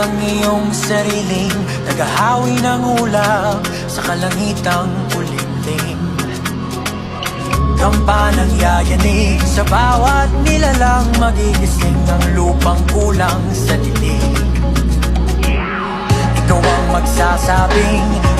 ang iyong sariling naghahawi ng ulap sa kalangitang kulimlim. Kampanang yayanig sa bawat nilalang, magigising ang lupang kulang sa dilig. Ikaw ang magsasabing